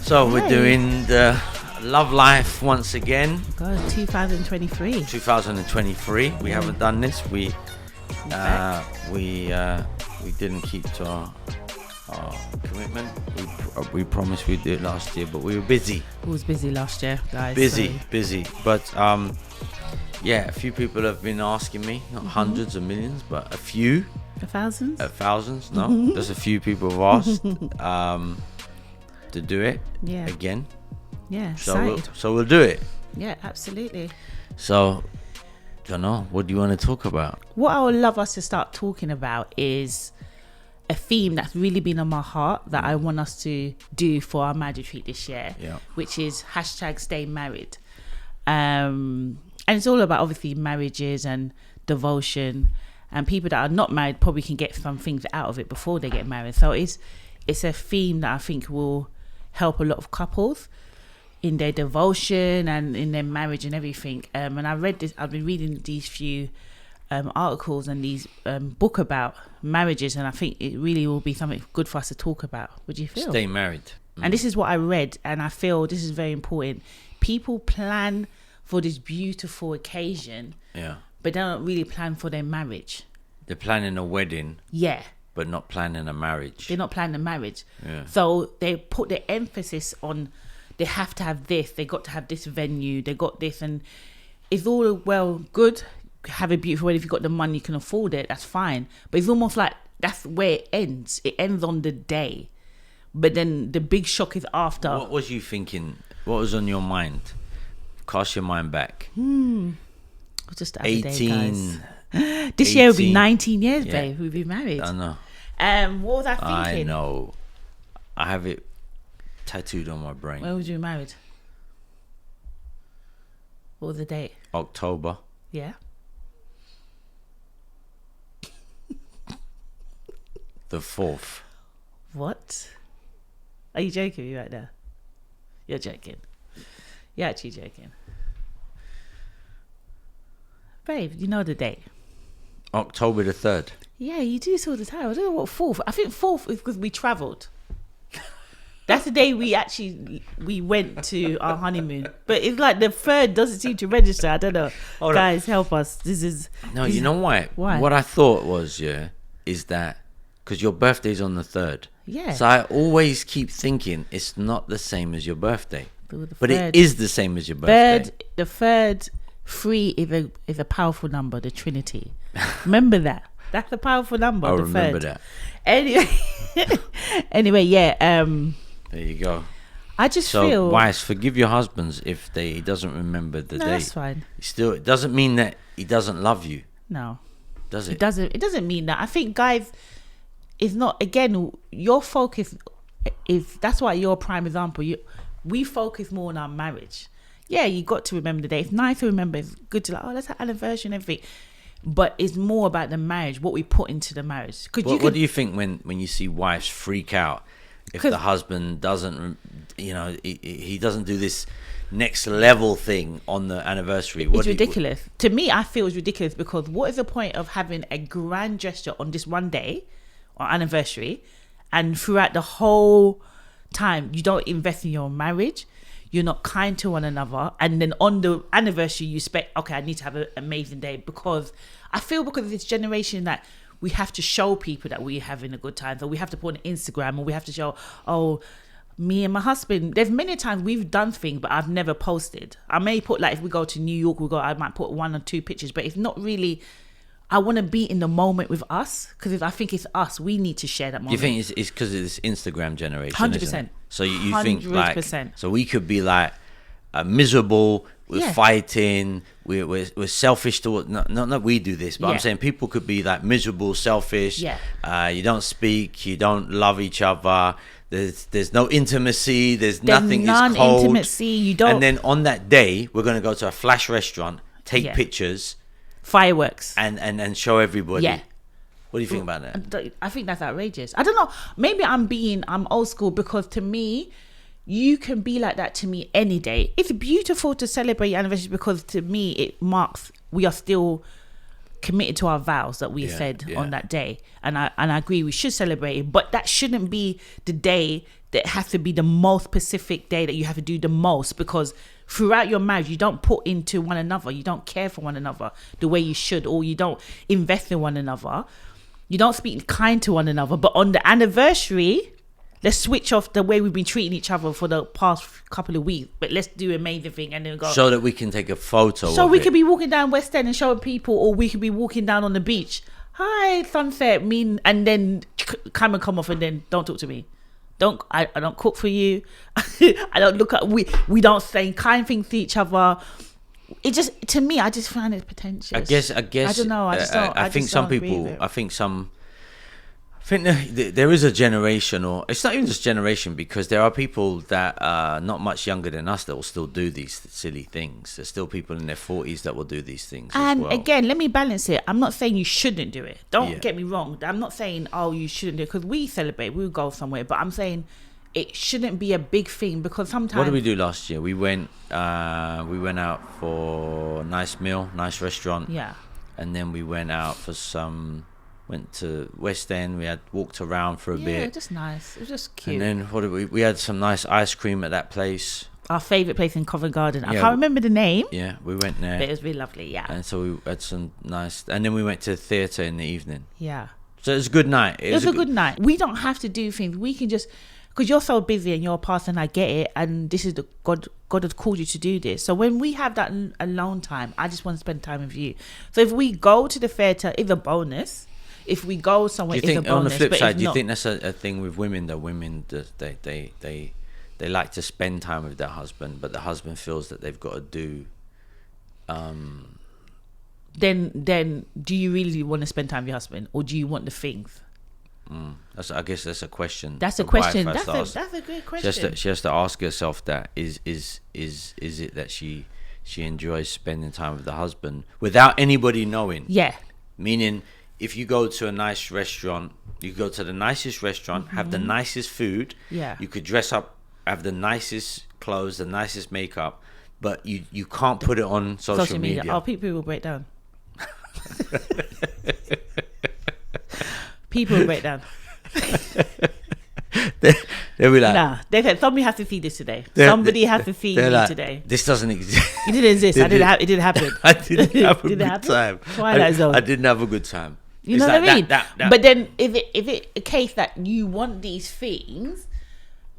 So we're doing the Love Life once again. God, 2023. 2023. We haven't done this. We didn't keep to our commitment. We promised we'd do it last year, but we were busy. Who was busy last year, guys? Busy. But yeah, a few people have been asking me, not hundreds of millions, but a few. Thousands? Thousands, no. Just a few people have asked to do it again. Yeah, so we'll do it. Yeah, absolutely. So, don't know, what do you want to talk about? What I would love us to start talking about is a theme that's really been on my heart that I want us to do for our marriage retreat this year, which is #StayMarried. And it's all about obviously marriages and devotion, and people that are not married probably can get some things out of it before they get married. So it's a theme that I think will help a lot of couples in their devotion and in their marriage and everything. And I've been reading these few articles and these book about marriages, and I think it really will be something good for us to talk about. What do you feel? Stay married. And this is what I read, and I feel this is very important. People plan for this beautiful occasion, but they don't really plan for their marriage. They're planning a wedding, but not planning a marriage. They're not planning a marriage. So they put the emphasis on they have to have this, they got to have this venue, they got this, and it's all well good, have a beautiful wedding. If you've got the money, you can afford it, that's fine. But it's almost like that's where it ends. It ends on the day. But then the big shock is after. What was you thinking? What was on your mind? Cast your mind back. Just the other 18. day, guys. This year will be 19 years, babe. We'll be married. I know. What was I thinking? I know. I have it tattooed on my brain. When was you married? What was the date? October. Yeah. The 4th. What? Are you joking me right now? You're joking. You're actually joking. Babe, you know the date. October the 3rd. Yeah, you do this all the time. I don't know what 4th. I think 4th is because we travelled. That's the day we went to our honeymoon. But it's like the 3rd doesn't seem to register. I don't know. Guys, help us. You know why? Why? What I thought was, is that because your birthday's on the 3rd. Yeah. So I always keep thinking it's not the same as your birthday. But it 3rd, is the same as your birthday. The 3rd, 3 is a powerful number, the Trinity. Remember that. That's a powerful number. I the remember 3rd. that. Anyway, There you go. I just so, feel. wives, forgive your husbands if he doesn't remember the date. That's fine. It doesn't mean that he doesn't love you. No. Does it? It doesn't mean that. I think, guys, it's not, again, your focus is, that's why you're a prime example. We focus more on our marriage. Yeah, you got to remember the day. It's nice to remember. It's good to let's have anniversary and everything. But it's more about the marriage, what we put into the marriage. What do you think when you see wives freak out if the husband doesn't, he doesn't do this next level thing on the anniversary? It's ridiculous. To me, I feel it's ridiculous because what is the point of having a grand gesture on this one day or anniversary, and throughout the whole time you don't invest in your marriage, you're not kind to one another, and then on the anniversary you expect, okay, I need to have an amazing day, because I feel because of this generation that we have to show people that we're having a good time. So we have to put on Instagram, or we have to show, me and my husband. There's many times we've done things, but I've never posted. I may put, like, if we go to New York, I might put 1 or 2 pictures, but it's not really. I want to be in the moment with us, because I think it's us. We need to share that moment. You think it's because of this Instagram generation? 100%. So you think 100%. So we could be like miserable. We're fighting. We're selfish towards. Not we do this, but I'm saying people could be like miserable, selfish. You don't speak. You don't love each other. There's no intimacy. There's nothing. It's cold. Intimacy. You don't. And then on that day, we're gonna go to a flash restaurant, take pictures, fireworks, and show everybody. Yeah. What do you think about that? I think that's outrageous. I don't know. Maybe I'm old school, because to me, you can be like that to me any day. It's beautiful to celebrate your anniversary, because to me it marks we are still committed to our vows that we said on that day. And I agree, we should celebrate it, but that shouldn't be the day that has to be the most specific day that you have to do the most, because throughout your marriage, you don't put into one another, you don't care for one another the way you should, or you don't invest in one another, you don't speak kind to one another. But on the anniversary, let's switch off the way we've been treating each other for the past couple of weeks, but let's do an amazing thing and then go. So that we can take a photo. So we could be walking down West End and showing people, or we could be walking down on the beach. Hi, sunset, and then camera come off and then don't talk to me. I don't cook for you. I don't look at, we don't say kind things to each other. It just, to me, I just find it pretentious. I guess. I don't know. I think some people. I think there is a generation, or it's not even just generation, because there are people that are not much younger than us that will still do these silly things. There's still people in their 40s that will do these things. And as well. Again, let me balance it. I'm not saying you shouldn't do it. Don't get me wrong. I'm not saying, oh, you shouldn't do it, because we celebrate, we'll go somewhere. But I'm saying it shouldn't be a big thing, because sometimes. What did we do last year? We went out for a nice meal, nice restaurant. Yeah. And then we went out for went to West End. We had walked around for a bit. Yeah, just nice. It was just cute. And then we had some nice ice cream at that place. Our favourite place in Covent Garden. I can't remember the name. Yeah, we went there. But it was really lovely, yeah. And so we had some nice... And then we went to the theatre in the evening. Yeah. So it was a good night. It was a good night. We don't have to do things. We can just... Because you're so busy and you're a pastor, and I get it. And this is God has called you to do this. So when we have that alone time, I just want to spend time with you. So if we go to the theatre, it's a bonus. If we go somewhere, it's a bonus. On the flip side, do you think that's a thing with women, that women, they like to spend time with their husband, but the husband feels that they've got to do... Then do you really want to spend time with your husband, or do you want the things? I guess that's a question. That's a question. That's a good question. She has to ask herself that is it that she enjoys spending time with the husband without anybody knowing? Yeah. Meaning, if you go to a nice restaurant, you go to the nicest restaurant, have the nicest food. Yeah. You could dress up, have the nicest clothes, the nicest makeup, but you can't put it on social media. Oh, people will break down. People will break down. They'll be like, nah. Somebody has to see this today. Somebody has to see me today. This doesn't exist. It didn't exist. It didn't happen. I didn't have a good time. Twilight Zone. I didn't have a good time. You know what I mean? But then if it a case that you want these things,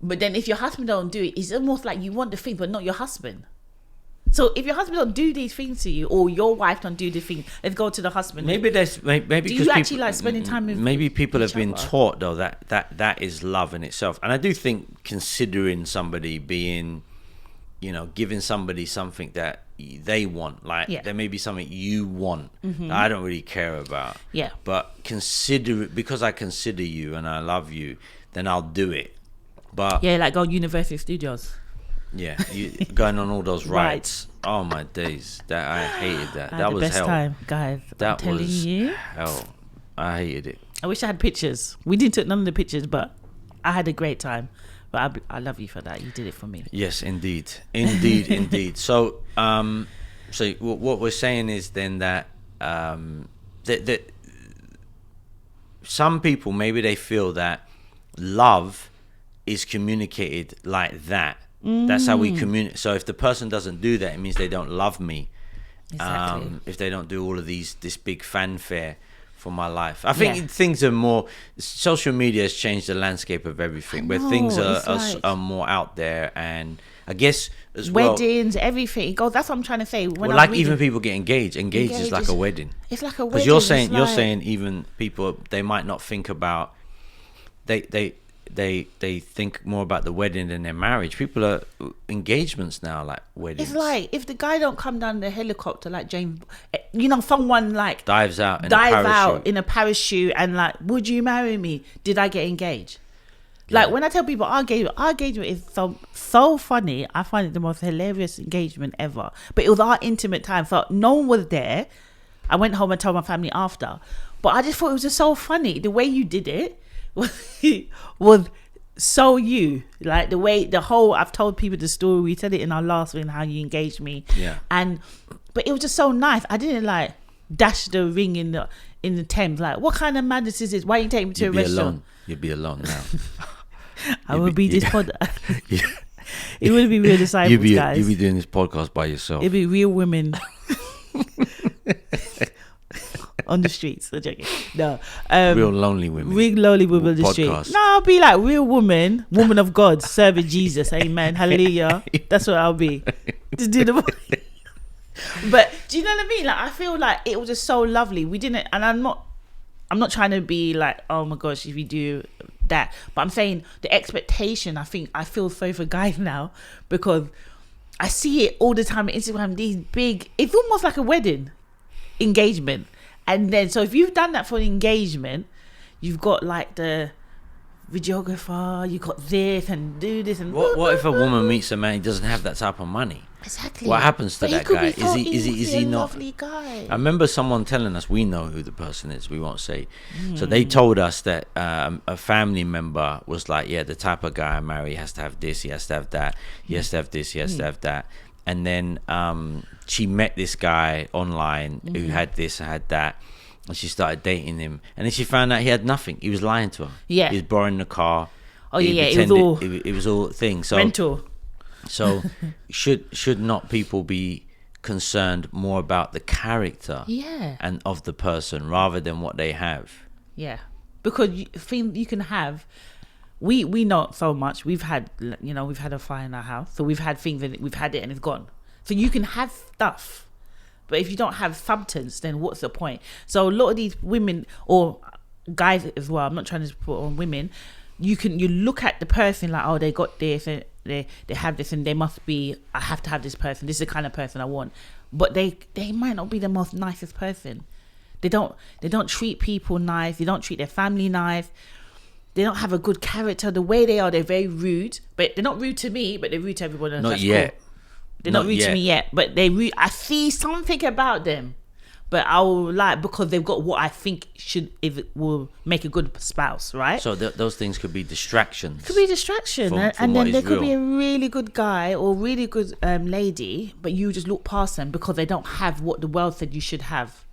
but then if your husband don't do it, it's almost like you want the thing but not your husband. So if your husband don't do these things to you, or your wife don't do the thing, let's go to the husband. Maybe do you actually like spending time with? Maybe people have been taught though that is love in itself, and I do think considering somebody being, giving somebody something that they want, like there may be something you want that I don't really care about. Yeah. But consider it, because I consider you and I love you, then I'll do it. But like go Universal Studios. Yeah, going on all those rides. Oh my days! That I hated that. That was hell. Best time, guys. I'm telling you. Hell. I hated it. I wish I had pictures. We didn't take none of the pictures, but I had a great time. But I love you for that. You did it for me. Yes, indeed. So, what we're saying is then that that some people, maybe they feel that love is communicated like that. That's how we communicate. So if the person doesn't do that, it means they don't love me. Exactly. If they don't do all of this big fanfare for my life, I think things are more. Social media has changed the landscape of everything, where things are more out there, and I guess as weddings, everything. That's what I'm trying to say. Even people get engaged. Engaged is like a wedding. It's like a wedding. Because you're saying even people, they might not think about they think more about the wedding than their marriage. People are engagements now, like weddings. It's like if the guy don't come down the helicopter like James, someone like dives out in a parachute and like, would you marry me? Did I get engaged? Yeah. Like when I tell people our engagement is so funny. I find it the most hilarious engagement ever. But it was our intimate time, so no one was there. I went home and told my family after, but I just thought it was just so funny the way you did it. Was so you, like I've told people the story, we said it in our last one, how you engaged me, but it was just so nice. I didn't dash the ring in the Thames. Like, what kind of madness is this? Why you take me to a restaurant? You'd be alone now. I would be this pod. It wouldn't be real disciples, guys. You'd be doing this podcast by yourself. It'd be real women on the streets. I'm joking. No, real lonely women. Real lonely women on the street. No, I'll be like real woman of God, serving Jesus. Amen. Hallelujah. That's what I'll be. Just do the. But do you know what I mean? Like, I feel like it was just so lovely. We didn't, and I'm not trying to be like, oh my gosh, if we do that, but I'm saying the expectation. I feel sorry for guys now, because I see it all the time on Instagram. These big, it's almost like a wedding engagement, and then so if you've done that for an engagement, you've got like the videographer, you got this and do this and what if a woman meets a man who doesn't have that type of money? Exactly. What happens to that guy? Is he not? Lovely guy. I remember someone telling us, we know who the person is, we won't say. So they told us that a family member was like, yeah, the type of guy I marry has to have this, he has to have that, he has to have this, he has to have that. And then she met this guy online who had this and had that, and she started dating him, and then she found out he had nothing. He was lying to her. Yeah, he was borrowing the car. Oh yeah, it was all things. So rental. So should not people be concerned more about the character and of the person rather than what they have? Yeah, because you can have, we not so much. We've had a fire in our house, so we've had things and we've had it and it's gone. So you can have stuff, but if you don't have substance, then what's the point? So a lot of these women or guys as well, I'm not trying to put on women, you look at the person like, oh, they got this and they have this and they must be, I have to have this person, this is the kind of person I want, but they might not be the most nicest person. They don't treat people nice, they don't treat their family nice, they don't have a good character. The way they are, they're very rude, but they're not rude to me, but they're rude to everyone else. Not yet. Cool. They're not rude to me yet, but they rude. I see something about them, but I will like, because they've got what I think will make a good spouse, right? So those things could be distractions. Could be distraction, and then there could be a really good guy or really good lady, but you just look past them because they don't have what the world said you should have.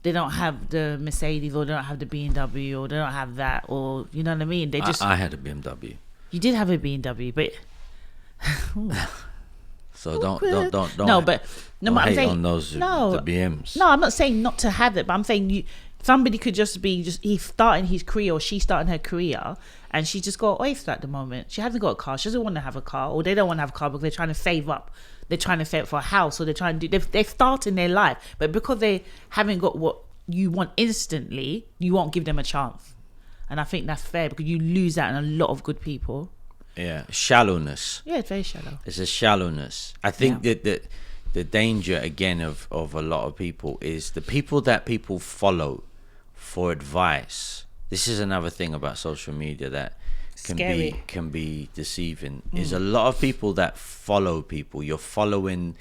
They don't have the Mercedes, or they don't have the BMW, or they don't have that, or you know what I mean. They just. I had a BMW. You did have a BMW, but. So don't. No, but no, I'm saying on those the BMs. No, I'm not saying not to have it, but I'm saying somebody could just be he's starting his career or she's starting her career, and she just got oyster at the moment. She hasn't got a car. She doesn't want to have a car, or they don't want to have a car because they're trying to save up. They're trying to save for a house, or they're trying to do. They're starting their life, but because they haven't got what you want instantly, you won't give them a chance. And I think that's fair because you lose out on a lot of good people. Yeah, shallowness. Yeah, it's very shallow. It's a shallowness. I think that the danger again of a lot of people is the people that people follow for advice. This is another thing about social media that can be deceiving. Is a lot of people that follow people. You're following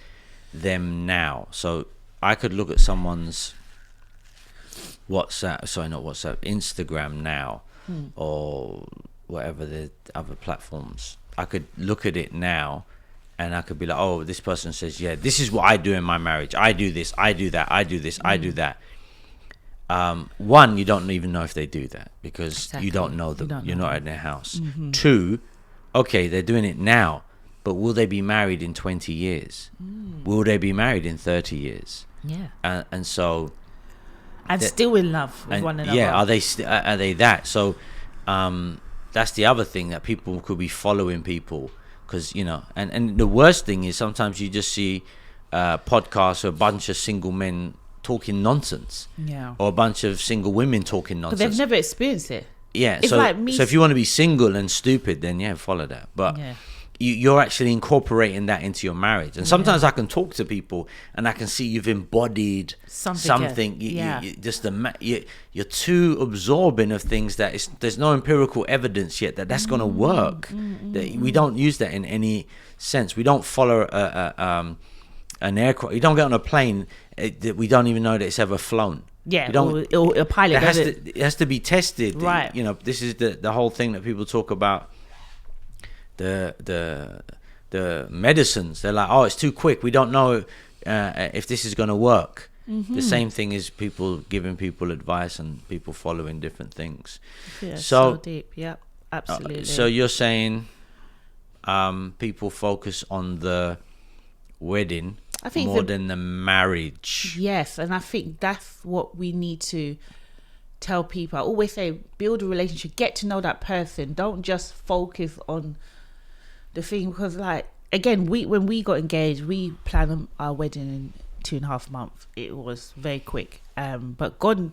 them now. So I could look at someone's Instagram now, or whatever the other platforms. I could look at it now and I could be like, oh, this person says, yeah, this is what I do in my marriage. I do this, I do that, I do this, I do that. One, you don't even know if they do that because you don't know them. You're not in their house. Two, okay, they're doing it now, but will they be married in 20 years? Will they be married in 30 years? Yeah. And so... And still in love with one another. Yeah, are they that? So... that's the other thing, that people could be following people because, you know, and the worst thing is sometimes you just see podcasts of a bunch of single men talking nonsense, or a bunch of single women talking nonsense. But they've never experienced it. Yeah, it's so if you want to be single and stupid, then follow that. But you're actually incorporating that into your marriage. And sometimes I can talk to people and I can see you've embodied something. You're too absorbing of things that there's no empirical evidence yet that's going to work. That we don't use that in any sense. We don't follow an aircraft. You don't get on a plane that we don't even know that it's ever flown. Yeah, or a pilot. It has to be tested. Right. You know, this is the whole thing that people talk about. The medicines, they're like, oh, it's too quick, we don't know if this is going to work. The same thing is people giving people advice and people following different things. Yeah, so deep. Yeah, absolutely. So you're saying people focus on the wedding more than the marriage. Yes, and I think that's what we need to tell people. I always say, build a relationship, get to know that person. Don't just focus on the thing, because like, again, when we got engaged, we planned our wedding in 2.5 months. It was very quick, but God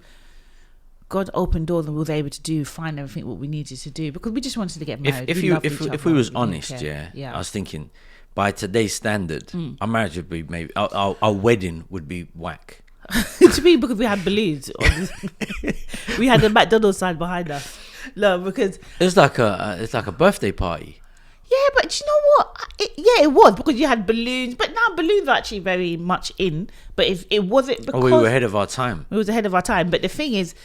opened doors and we was able to find everything what we needed to do, because we just wanted to get married. If we was honest, I was thinking, by today's standard, our marriage would be maybe our wedding would be whack. To me, because we had balloons. We had the McDonald's sign behind us. No, because it's like a birthday party. Yeah, but you know what? It was, because you had balloons. But now balloons are actually very much in. But if it wasn't because... we were ahead of our time. We was ahead of our time. But the thing is...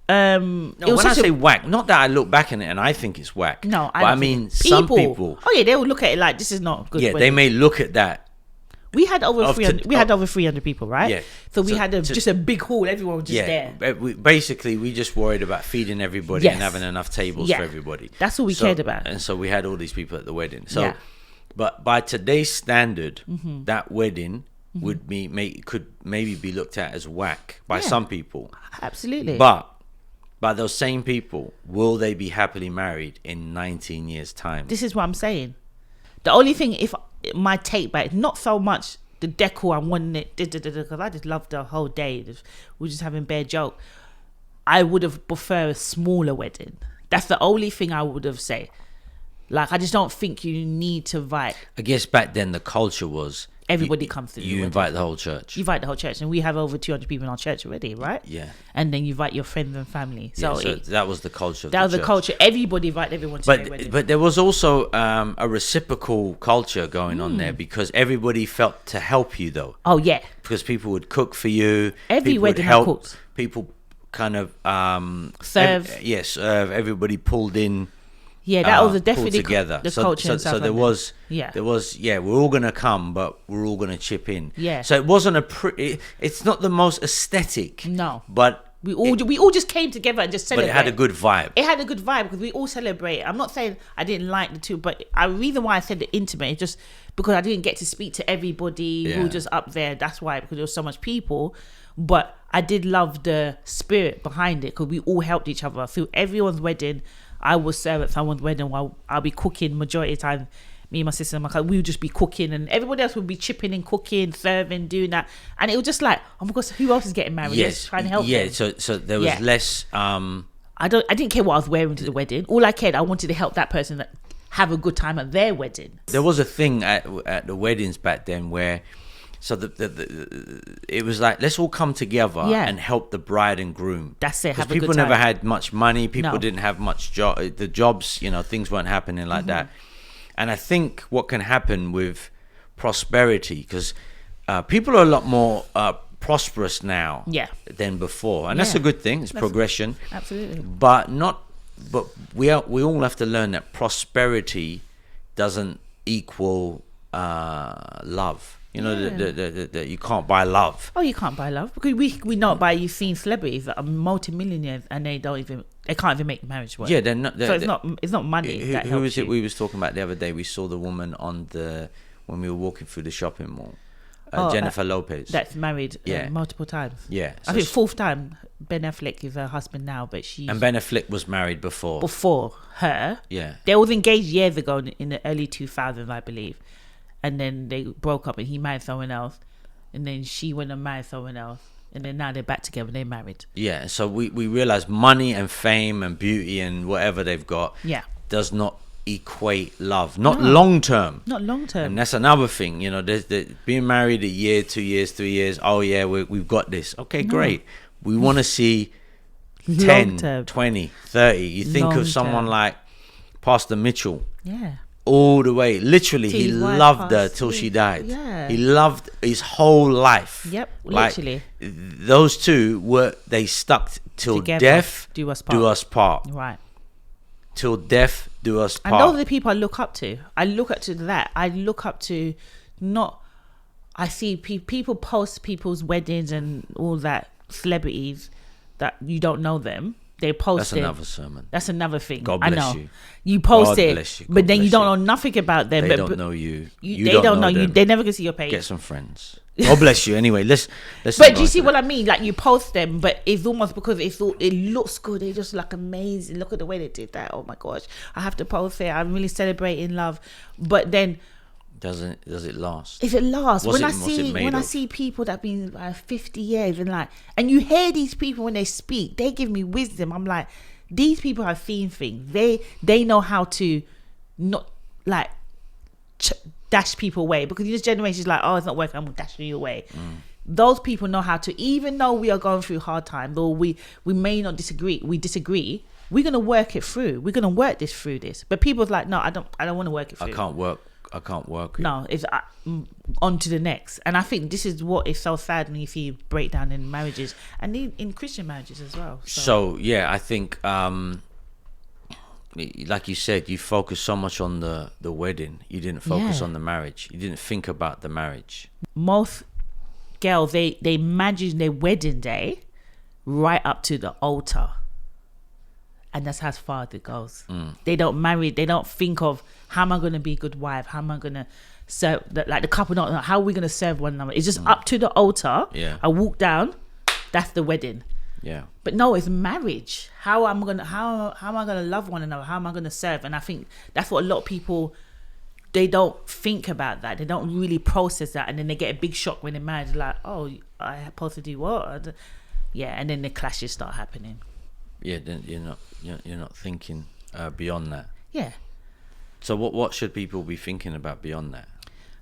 when I say whack, not that I look back on it and I think it's whack. No, I mean some people... Oh yeah, they will look at it like, this is not good. Yeah, they may look at that. We had over 300 people, right? Yeah. So we had just a big hall. Everyone was just there. We just worried about feeding everybody and having enough tables for everybody. That's all we cared about. And so we had all these people at the wedding. So, but by today's standard, that wedding could maybe be looked at as whack by some people. Absolutely. But by those same people, will they be happily married in 19 years' time? This is what I'm saying. The only thing, if my take back, not so much the decor, I wanted it, because I just loved the whole day. We were just having bare joke. I would have preferred a smaller wedding. That's the only thing I would have said. Like, I just don't think you need to invite. I guess back then the culture was everybody comes to you invite the whole church. You invite the whole church, and we have over 200 people in our church already, right? Yeah. And then you invite your friends and family. So that was the culture. That was the culture. Everybody invite everyone to their wedding. But there was also a reciprocal culture going on there, because everybody felt to help you though. Oh yeah. Because people would cook for you. Every people wedding would help. cooked. People kind of serve. Serve. Everybody pulled in. Yeah, that was definitely together. The culture. So there was, we're all gonna come, but we're all gonna chip in. Yeah. So it wasn't it's not the most aesthetic. No. But we all just came together and just celebrated. But it had a good vibe. It had a good vibe because we all celebrated. I'm not saying I didn't like the two, but the reason why I said the intimate is just because I didn't get to speak to everybody who was just up there. That's why, because there was so much people. But I did love the spirit behind it, because we all helped each other through everyone's wedding. I will serve at someone's wedding while I'll be cooking. Majority of the time, me and my sister and my cousin, we would just be cooking, and everybody else would be chipping in, cooking, serving, doing that. And it was just like, oh my gosh, who else is getting married? Let's try and help them. So there was less. I didn't care what I was wearing to the wedding. All I cared, I wanted to help that person have a good time at their wedding. There was a thing at the weddings back then where. So it was like, let's all come together and help the bride and groom. That's it. Have a people good time. Never had much money. People didn't have much the jobs, things weren't happening like that. And I think what can happen with prosperity, because people are a lot more prosperous now than before, and that's a good thing. It's progression. Absolutely. But we all have to learn that prosperity doesn't equal love. That you can't buy love. Oh, you can't buy love, because we know by you've seen celebrities that are multimillionaires and they can't even make marriage work. Yeah, they're not. It's not money. Who was it we was talking about the other day? We saw the woman when we were walking through the shopping mall. Jennifer Lopez. That's married multiple times. Yeah, I think 4th time. Ben Affleck is her husband now, but and Ben Affleck was married before. Before her. Yeah, they was engaged years ago in the early 2000s, I believe. And then they broke up and he married someone else. And then she went and married someone else. And then now they're back together and they're married. Yeah, so we realize money and fame and beauty and whatever they've got does not equate love. Not long term. Not long term. And that's another thing. There's being married a year, 2 years, 3 years. Oh, yeah, we've got this. Okay, great. We want to see 10, 20, 30. You think of someone like Pastor Mitchell. Yeah. All the way, literally, he loved her till she died. Yeah, he loved his whole life. Yep, literally. Those two they stuck till together, death do us part. Right. Till death do us part. And those are the people I look up to. I look up to that. I look up to not I see people post people's weddings and all that, celebrities that you don't know them. They post That's another sermon. That's another thing. God bless I know. you. You post God it, bless you. but then you don't know nothing about them. They but don't know you. They don't know you. They never can see your page. Get some friends. God bless you. Anyway, let's. But do you see what I mean? Like, you post them, but it's almost because it looks good. They just look amazing. Look at the way they did that. Oh my gosh, I have to post it. I'm really celebrating love. But then, does it last? If it lasts, when I see people that have been 50 years and you hear these people when they speak, they give me wisdom. I'm like, these people have seen things. They know how to not dash people away, because this generation is like, oh, it's not working, I'm gonna dash you away. Those people know how to, even though we are going through hard times, or we may not disagree, we're gonna work it through. We're gonna work this through this. But people's like, no, I don't want to work it through. I can't work it. No, it's on to the next. And I think this is what is so sad when you see breakdown in marriages, and in Christian marriages as well. So yeah, I think like you said, you focus so much on the wedding, you didn't focus on the marriage. You didn't think about the marriage. Most girls, they imagine their wedding day right up to the altar, and that's how far it goes. They don't think of, how am I going to be a good wife, how am I going to serve, like the couple don't know, how are we going to serve one another. It's just up to the altar. I walk down, that's the wedding. But no, it's marriage. How am I gonna love one another? How am I gonna serve? And I think that's what a lot of people, they don't think about that. They don't really process that, and then they get a big shock when they're married. They're like, oh, I supposed to do what? And then the clashes start happening. Then you're not thinking beyond that. So what should people be thinking about beyond that?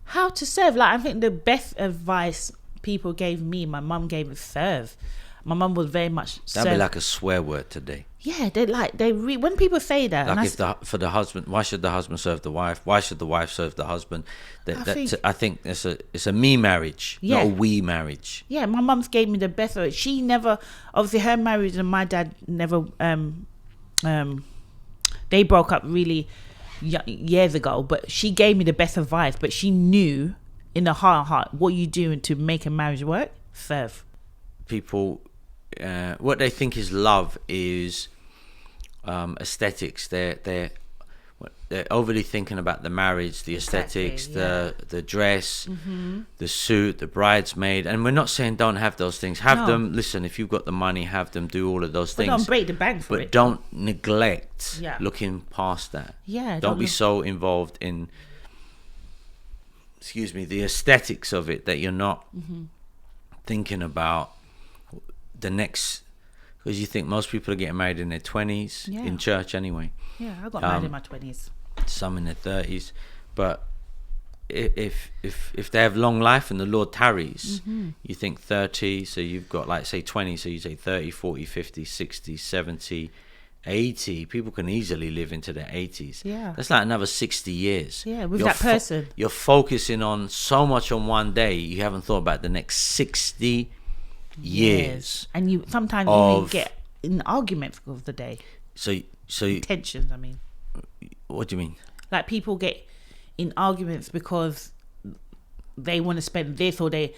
How to serve. Like, I think the best advice people gave me, my mum gave me, serve. My mum was very much that'd be like a swear word today. When people say that, like, for the husband, why should the husband serve the wife? Why should the wife serve the husband? I think it's a me marriage, not a we marriage. My mum's gave me the best of it. She never, obviously her marriage and my dad never, they broke up really years ago, but she gave me the best advice. But she knew in the heart what you doing to make a marriage work. Serve. People, what they think is love is aesthetics. They're overly thinking about the marriage, the aesthetics, the dress, the suit, the bridesmaid. And we're not saying don't have those things. Have them. Listen, if you've got the money, have them. Do all of those things. Don't break the bank for it. But don't neglect looking past that. Don't be so involved in, the aesthetics of it, that you're not thinking about the next, because you think most people are getting married in their 20s in church anyway. I got married in my 20s. Some in their 30s, but if they have long life and the Lord tarries, you think 30, so you've got, like, say 20, so you say 30, 40, 50, 60, 70, 80. People can easily live into their 80s. That's like another 60 years. With that person. You're focusing on so much on one day, you haven't thought about the next 60 years. And you sometimes even get in arguments of the day. So tensions, I mean. What do you mean? Like, people get in arguments because they want to spend this, or they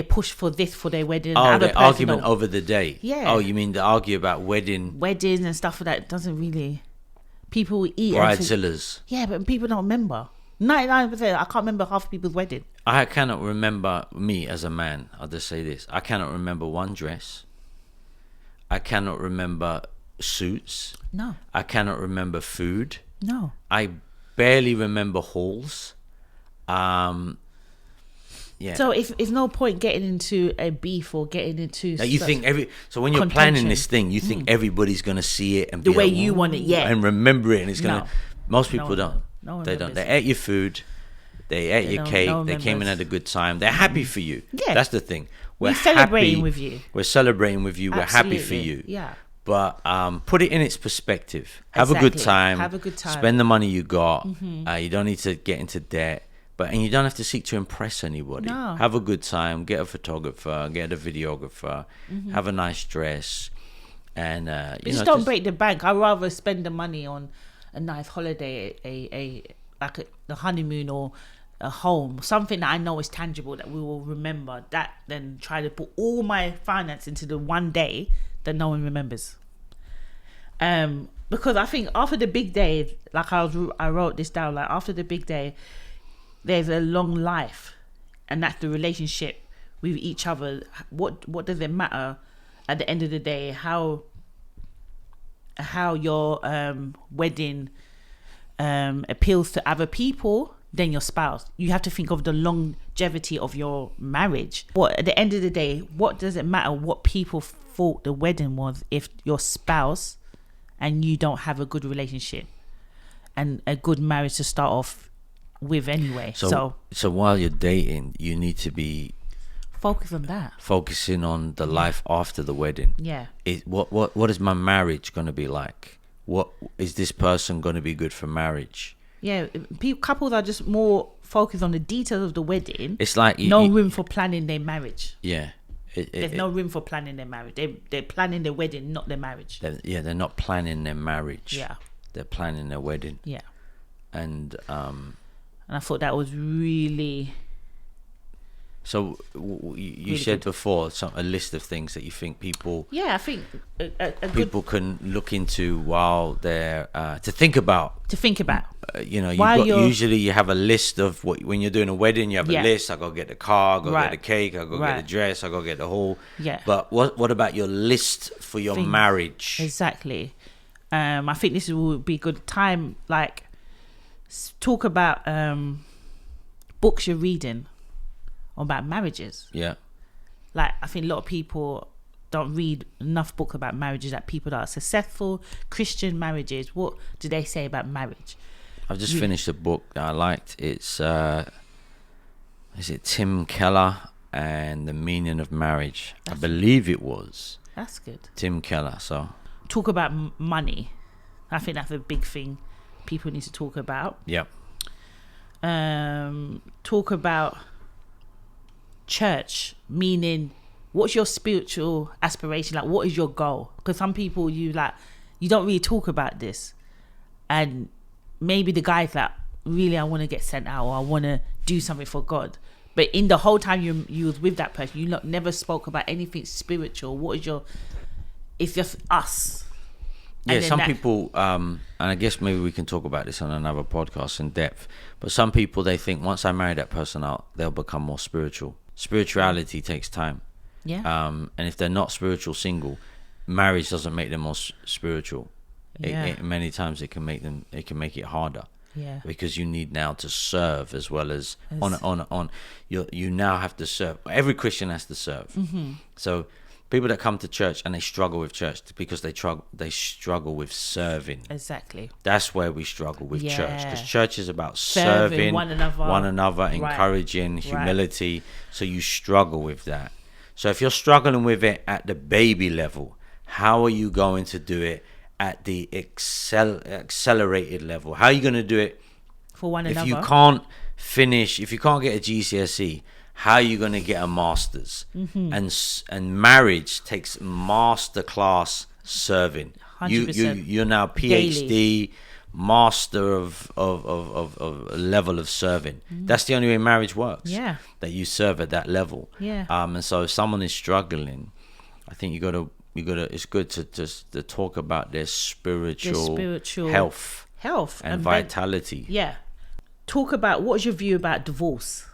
push for this for their wedding. The argument over the day. Oh, you mean they argue about weddings and stuff like that? Doesn't really. People eat bridezillas. But people don't remember. 99%. I can't remember half people's wedding. I cannot remember, me as a man, I'll just say this, I cannot remember one dress. I cannot remember suits. No. I cannot remember food. No. I barely remember halls. So it's no point getting into a beef or getting into you think so when you're planning this thing, you think everybody's going to see it and the way you want it, and remember it, and it's going to. Most people don't. No one they don't. They ate your food. They ate your cake. They came and had a good time. They're happy for you. That's the thing. We're celebrating with you. We're celebrating with you. Absolutely. We're happy for you. But put it in its perspective. Have a good time. Spend the money you got. You don't need to get into debt. And you don't have to seek to impress anybody. No. Have a good time. Get a photographer. Get a videographer. Have a nice dress. And just don't break the bank. I'd rather spend the money on a nice holiday, a honeymoon, or a home, something that I know is tangible that we will remember, that then try to put all my finance into the one day that no one remembers. Because I think after the big day, like I wrote this down, like after the big day, there's a long life, and that's the relationship with each other. What does it matter at the end of the day how your wedding appeals to other people than your spouse? You have to think of the longevity of your marriage. What at the end of the day, what does it matter what people thought the wedding was if your spouse and you don't have a good relationship and a good marriage to start off with anyway? So while you're dating, you need to be focusing on the life after the wedding. Yeah. What is my marriage going to be like? What is this person going to be good for marriage? Yeah, couples are just more focused on the details of the wedding. It's like room for planning their marriage. Yeah. There's no room for planning their marriage. They're planning their wedding, not their marriage. They're not planning their marriage. Yeah. They're planning their wedding. Yeah. And I thought that was really... So you said before a list of things that you think people... Yeah, I think people can look into while they're... to think about. Usually you have a list of when you're doing a wedding, you have a list. I go get the car, I go get the cake, I go get the dress, I go get the whole... Yeah. But what about your list for your marriage? Exactly. I think this would be a good time, like, talk about books you're reading about marriages. Yeah. Like, I think a lot of people don't read enough books about marriages, that people that are successful Christian marriages, what do they say about marriage? I've just finished a book that I liked. It's is it Tim Keller and The Meaning of Marriage? I believe it was. That's good. Tim Keller. So talk about money. I think that's a big thing people need to talk about. Yep. Talk about church, meaning what's your spiritual aspiration, like what is your goal? Because some people you don't really talk about this, and maybe the guy's like, really I want to get sent out, or I want to do something for God, but in the whole time you was with that person, you never spoke about anything spiritual. What is your... It's just us. Yeah, some people, and I guess maybe we can talk about this on another podcast in depth, but some people, they think once I marry that person out, they'll become more spiritual. Spirituality takes time. Yeah. And if they're not spiritual single, marriage doesn't make them more spiritual. Yeah. Many times it can make it harder. Yeah. Because you need now to serve as well as on. You now have to serve. Every Christian has to serve. Mm-hmm. So people that come to church and they struggle with church because they struggle with serving. Exactly. That's where we struggle with church, because church is about serving one another, encouraging, humility. Right. So you struggle with that. So if you're struggling with it at the baby level, how are you going to do it at the accelerated level? How are you going to do it for one another? If you can't get a GCSE, how are you going to get a master's? Mm-hmm. And marriage takes masterclass serving. 100%. You're now PhD, daily. Master of a level of serving. Mm-hmm. That's the only way marriage works. Yeah, that you serve at that level. Yeah. And so if someone is struggling, I think you got to. It's good to talk about their spiritual health and vitality. Yeah. Talk about what's your view about divorce.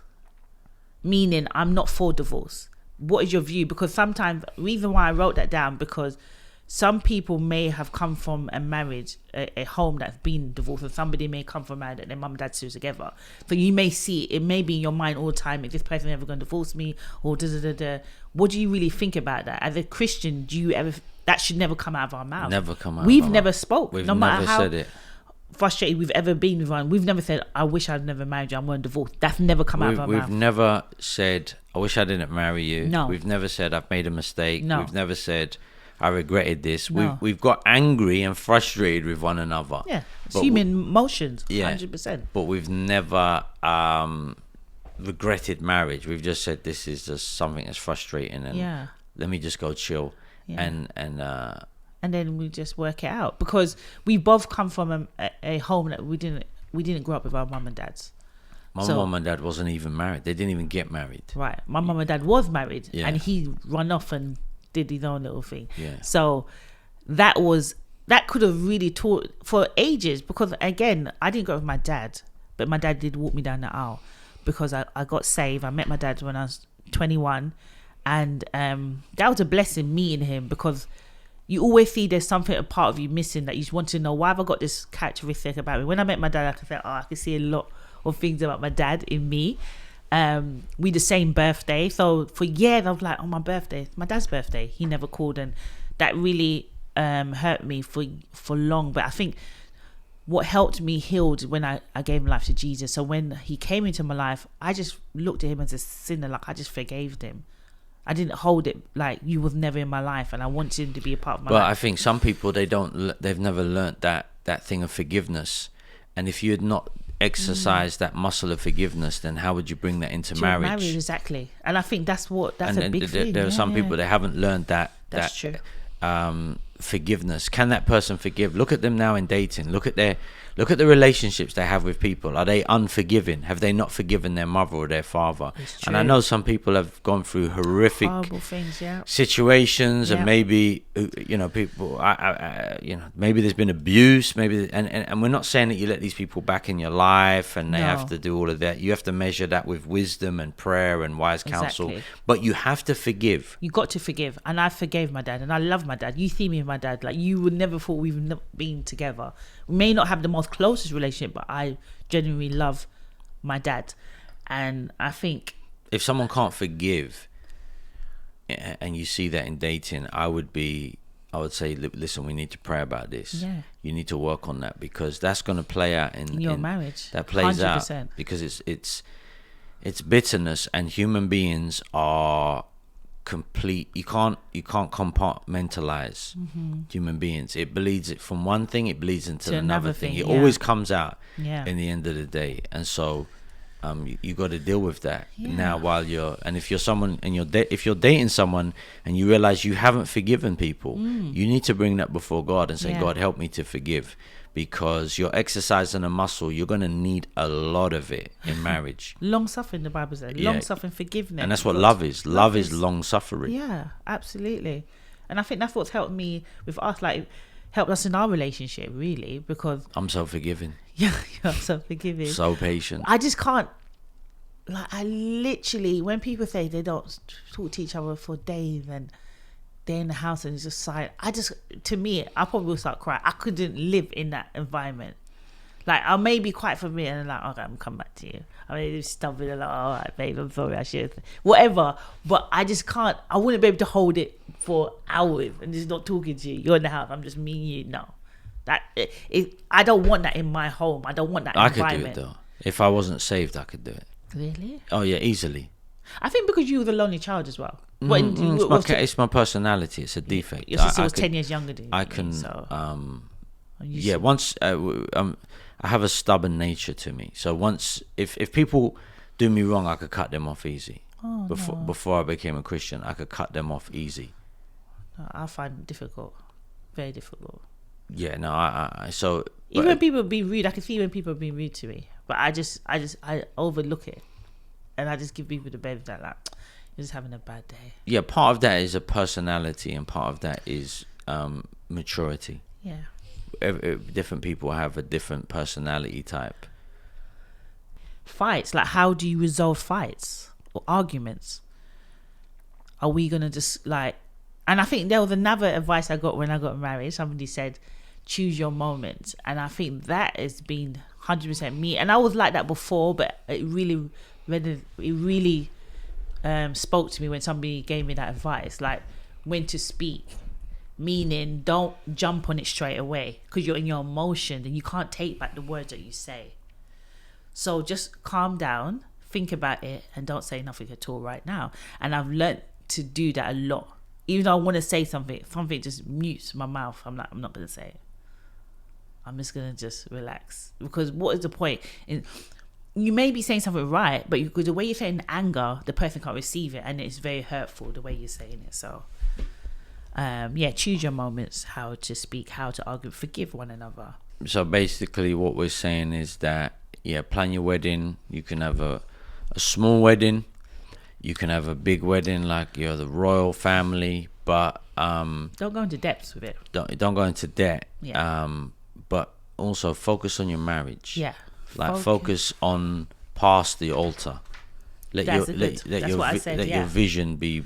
Meaning, I'm not for divorce. What is your view? Because sometimes, reason why I wrote that down, because some people may have come from a marriage, a home that's been divorced, and somebody may come from a marriage that their mum and dad still together. So you may see, it may be in your mind all the time, is this person ever going to divorce me? Or da-da-da-da. What do you really think about that? As a Christian, do you ever... That should never come out of our mouth. Never come out We've never spoke. We've no never matter how said it. Frustrated we've ever been with one, we've never said, I wish I'd never married you, I'm going to divorce. That's never come out of our mouth. We've never said, I wish I didn't marry you. No. We've never said, I've made a mistake. No. We've never said, I regretted this. No. We've got angry and frustrated with one another. Yeah, it's human emotions, 100%. But we've never regretted marriage. We've just said, this is just something that's frustrating, and let me just go chill. And then we just work it out, because we both come from a home that we didn't grow up with our mum and dads. My mum and dad wasn't even married. They didn't even get married. Right. My mum and dad was married, Yeah. and he run off and did his own little thing. Yeah. So that could have really taught for ages, because again, I didn't go with my dad, but my dad did walk me down the aisle, because I got saved. I met my dad when I was 21, and that was a blessing, meeting him, because you always see there's something, a part of you missing, that you just want to know, why have I got this characteristic about me? When I met my dad, I could say, I could see a lot of things about my dad in me. We the same birthday, so for years I was like, my birthday, my dad's birthday, he never called, and that really hurt me for long. But I think what helped me healed when I gave my life to Jesus. So when he came into my life, I just looked at him as a sinner, like I just forgave him. I didn't hold it like you was never in my life, and I wanted him to be a part of my life. But I think some people, they've never learnt that thing of forgiveness, and if you had not exercised that muscle of forgiveness, then how would you bring that into marriage? Exactly. And I think that's a big thing. There are some people that haven't learned that. That's true. Forgiveness. Can that person forgive? Look at them now in dating. Look at the relationships they have with people. Are they unforgiving? Have they not forgiven their mother or their father? And I know some people have gone through horrific things, situations, and maybe people, maybe there's been abuse, maybe, and we're not saying that you let these people back in your life and they have to do all of that. You have to measure that with wisdom and prayer and wise counsel. Exactly. But you have to forgive. You got to forgive, and I forgave my dad, and I love my dad. You see me and my dad, like, you would never thought we've been together. We may not have the most closest relationship, but I genuinely love my dad. And I think if someone can't forgive, and you see that in dating, I would say, listen, we need to pray about this. Yeah. You need to work on that, because that's going to play out in your marriage. That plays 100%. out because it's bitterness, and human beings are complete. You can't compartmentalize human beings. It bleeds it from one thing, it bleeds into another thing. It always comes out in the end of the day, and so you got to deal with that now if you're someone and if you're dating someone and you realize you haven't forgiven people, you need to bring that before God and say, God, help me to forgive, because you're exercising a muscle. You're going to need a lot of it in marriage. Long suffering, the Bible says. Long suffering, forgiveness. And that's what love is. Love is long suffering. Yeah, absolutely. And I think that's what's helped me with us, like helped us in our relationship, really, because I'm so forgiving. Yeah, you're so forgiving. So patient. I just can't, like, I literally, when people say they don't talk to each other for days and they're in the house and it's just silent, to me, I probably will start crying. I couldn't live in that environment. Like, I may be quite familiar and like, okay, I'm coming back to you. I may be stubborn and like, all right, babe, I'm sorry, I should, whatever. But I just can't, I wouldn't be able to hold it for hours and just not talking to you. You're in the house, I'm just me and you. No. I don't want that in my home. I don't want that environment. I could do it though. If I wasn't saved, I could do it. Really? Oh yeah, easily. I think because you were the lonely child as well. It's my personality. It's a defect. Your sister was 10 years younger than you. I can. Once I have a stubborn nature to me. So once, if people do me wrong, I could cut them off easy. Before I became a Christian, I could cut them off easy. I find it difficult, very difficult. Yeah, no, so even when people be rude, I can see when people are being rude to me, but I overlook it, and I just give people the benefit that, like, you're just having a bad day. Yeah, part of that is a personality, and part of that is maturity. Yeah, different people have a different personality type. Fights, like, how do you resolve fights or arguments? Are we gonna just like? And I think there was another advice I got when I got married. Somebody said, choose your moment. And I think that has been 100% me. And I was like that before, but it really spoke to me when somebody gave me that advice. Like, when to speak. Meaning, don't jump on it straight away, because you're in your emotion and you can't take back the words that you say. So just calm down, think about it, and don't say nothing at all right now. And I've learned to do that a lot. Even though I want to say something just mutes my mouth. I'm like, I'm not going to say it. I'm just going to just relax. Because what is the point? You may be saying something right, but the way you're saying anger, the person can't receive it, and it's very hurtful the way you're saying it. So, choose your moments, how to speak, how to argue, forgive one another. So basically what we're saying is that, plan your wedding. You can have a small wedding. You can have a big wedding, like you're the royal family, but don't go into depths with it. Don't go into debt. Yeah. But also focus on your marriage. Yeah. Like focus on past the altar. Let your vision be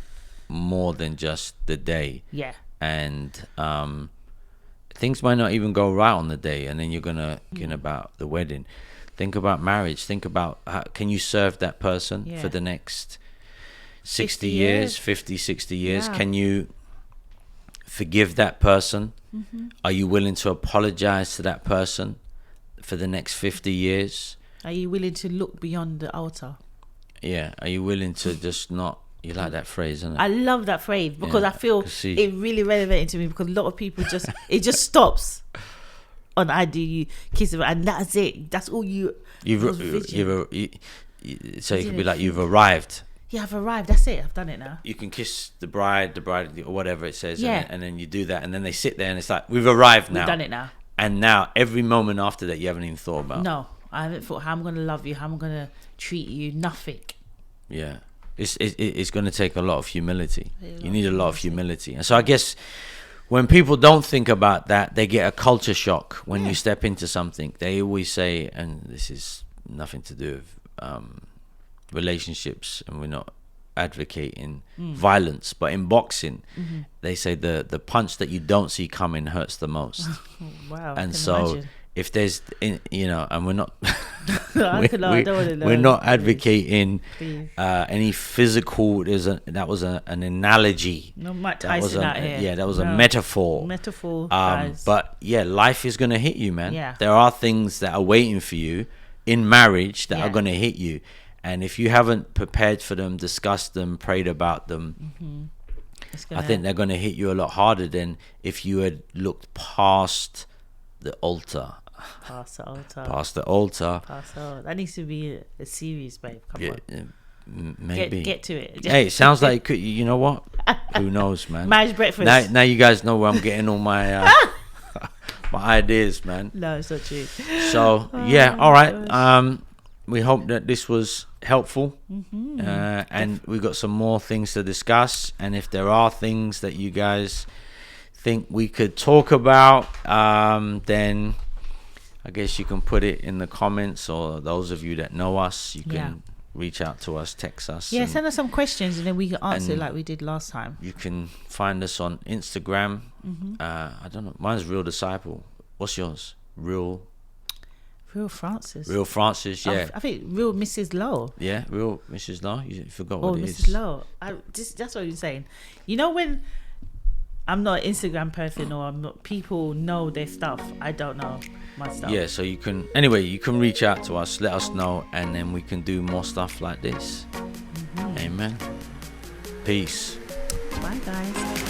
more than just the day. Yeah. And things might not even go right on the day, and then you're gonna think about the wedding. Think about marriage. Think about how can you serve that person for the next 60 years, 50, 60 years. Yeah. Can you forgive that person? Are you willing to apologize to that person for the next 50 years? Are you willing to look beyond the altar? Yeah. Are you willing to just not... You like that phrase, isn't it? I love that phrase because I feel it really resonated to me, because a lot of people it just stops on I do you kiss them, and that's it. That's all so it could be like you've arrived. Yeah, I've arrived. That's it. I've done it now. You can kiss the bride or whatever it says, and then you do that, and then they sit there, and it's like, we've arrived now. We've done it now. And now every moment after that, you haven't even thought about. No, I haven't thought how I'm going to love you, how I'm going to treat you. Nothing. Yeah, it's going to take a lot of humility. You need a lot of humility, and so I guess when people don't think about that, they get a culture shock when you step into something. They always say, and this is nothing to do with relationships, and we're not advocating violence, but in boxing they say the punch that you don't see coming hurts the most. Wow. And so imagine. If there's and we're not we're not advocating any physical. That was an analogy. No, Mike Tyson out here. Yeah, that was a metaphor. But yeah, life is gonna hit you, man. Yeah. There are things that are waiting for you in marriage that are gonna hit you. And if you haven't prepared for them, discussed them, prayed about them, I think they're going to hit you a lot harder than if you had looked past the altar. Past the altar. Past the altar. That needs to be a series, babe. Come on. Maybe. Get to it. Hey, it sounds like it could, you know what? Who knows, man? Marriage breakfast. Now you guys know where I'm getting all my my ideas, man. No, it's not true. So, all right. We hope that this was helpful, and we got some more things to discuss. And if there are things that you guys think we could talk about, then I guess you can put it in the comments, or those of you that know us, you can reach out to us, text us. Yeah, send us some questions, and then we can answer like we did last time. You can find us on Instagram. I don't know. Mine's Real Disciple. What's yours? Real Frances. Real Frances, yeah. I think Real Mrs. Lowe. Yeah, Real Mrs. Lowe. You forgot what it is. Mrs. Lowe. That's what you're saying. You know, when I'm not an Instagram person, or people know their stuff, I don't know my stuff. Yeah, so you can reach out to us, let us know, and then we can do more stuff like this. Amen. Peace. Bye, guys.